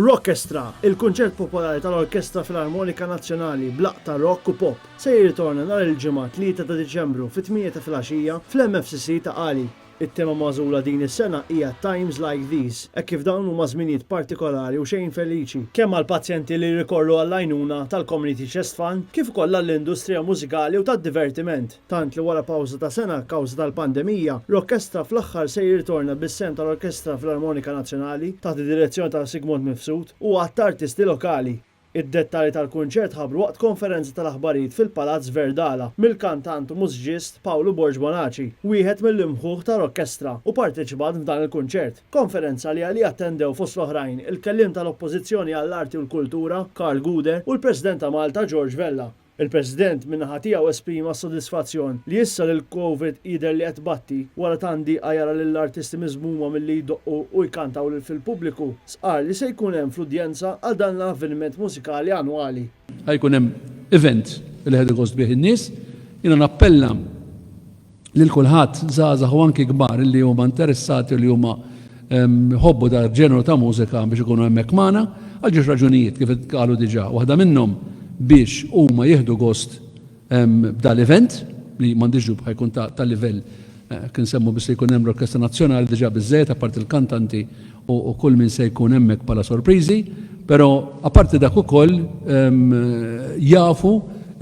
Rockestra, il-kunċert popolari tal-Orkestra Filarmonika Nazzjonali blaq ta' rock u pop se jirritorna nhar il-ġimgħa 3 ta' Diċembru fit-8 ta' filgħaxija fl-MFCC ta' Qali. It-tema magħżula din is-sena hija Times Like These, hekk kif dawn huma żminijiet partikolari u xejn feliċi, kemm għall-pazjenti li jrikorru għall-għajnuna tal-Community Chest Fund kif ukoll għall-industrija mużikali u tad-divertiment. Tant li wara pawża ta' sena kawża tal-pandemija, l-orkestra fl-aħħar se jirritorna bis-sem tal-Orkestra Filarmonika Nazzjonali taħt id-direzzjoni ta' Sigmund Mifsud u għatt artisti lokali. Id-dettali tal-kunċert ħabru waqt konferenza tal-aħbarijiet fil-Palazz Verdala mill-kantant u mużiċist Paolo Borg Bonaci, wieħed mill-imħuħ tal-orkestra u parteċipat f'dan il-kunċert. Konferenza li għalli attendew fost l-oħrajn il-kellim tal-Oppożizzjoni għall-Arti u l-Kultura Karl Guder u l-President ta' Malta George Vella. Il-President minnaħa tiegħu esprima s-sodisfazzjon li issa l-Covid jidher li qed batti wara tandi għajara lill-artisti miżmuma milli jdoqqu u jkantaw fil-pubbliku. Sqar li se jkun hemm fl-udjenza għal dan l-avveniment mużikali annwali. Ħajkun hemm event li ħed igost bih in-nies, jiena nappella lil kulħadd żgħażagħ u anki kbar li huma interessati li huma ħobbu dar ġenru ta' mużika biex ikunu hemmhekk magħna għal ġiex raġunijiet kif qalu diġà. Waħda minnhom biex huma jieħdu gost b'dal-event li m'għandix dubju ħajkun ta' livell kien semmu biss li jkun hemm l-Orkestra Nazzjonali diġà biżżejjed apparti l-kantanti u kull min se jkun hemmhekk bħala sorpriżi, però apparti dak ukoll jafu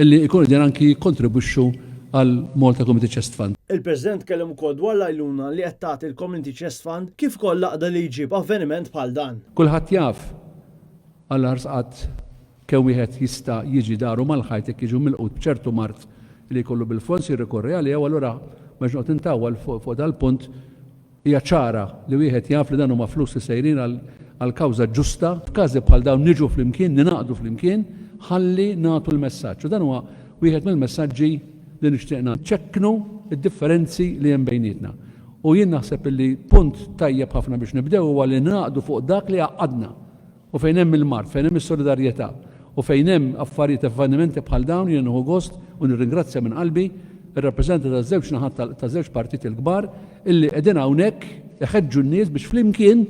li jkunu din anki jikkontribwixxu għal Malta Community Chest Fund. Il-President kellem ukoll dwar l-għajnuna li qed tagħti l-Community Chest Fund kif ukoll laqda li jġib avveniment bħal dan. Kulħadd jaf għall-arsqat kemm wieħed jista' jiġi daru mal-ħajt jekk jiġu milqut b'ċertu mart li jkollu bil-fons jirrikorri għaliha u allura biex noqgħod intawwal fuq dal-punt hija ċara li wieħed jaf li dan huma flus li sejrin għal kawża ġusta. F'każi bħal dawn niġu flimkien, ninaqdu flimkien ħalli nagħtu l-messaġġ. U dan huwa wieħed mill-messaġġi li nixtieq ċekknu id-differenzi li hemm bejnietna. U jien naħseb li punt tajjeb ħafna biex nibdew huwa li naqdu fuq dak li għaqadna u fejn hemm il-mart, fejn hemm is-solidarjetà u fejn hemm affarijiet avvenimenti bħal dawn jien nieħu gost u nirringrazzja minn qalbi ir-rappreżentanti taż-żewġ naħat taż-żewġ partiti l-kbar illi qegħdin hawnhekk iħeġġu n-nies biex flimkien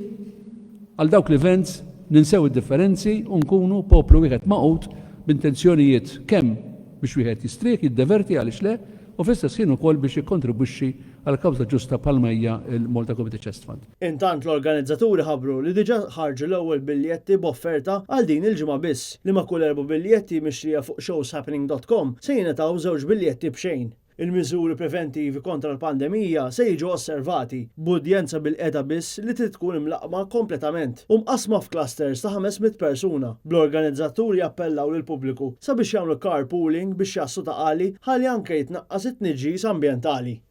għal dawk l-events ninsew id-differenzi u nkunu poplu wieħed maqut b'intenzjonijiet kemm biex wieħed jistriek jiddeverti għaliex le u fl-istess ħin ukoll biex jikkontribwixxi għal kawża ġusta bħalma hija l-Malta Community Chest Fund. Intant l-organizzaturi ħabbru li diġà ħarġu l-ewwel biljetti b'offerta għal din il-ġimgħa biss li ma' kull 4 biljetti mixtrija fuq showshappening.com se jingħataw 2 biljetti b'xejn. Il-miżuri preventivi kontra l-pandemija se jiġu osservati b'udjenza bil-qeda biss li trid tkun imlaqma kompletament u mqasma f'clusters ta' 500 persuna. Bl-organizzaturi appellaw lil pubbliku sabiex jagħmlu carpooling biex jassu ta' Qali ħalli anke jitnaqqas it-tniġġis ambjentali.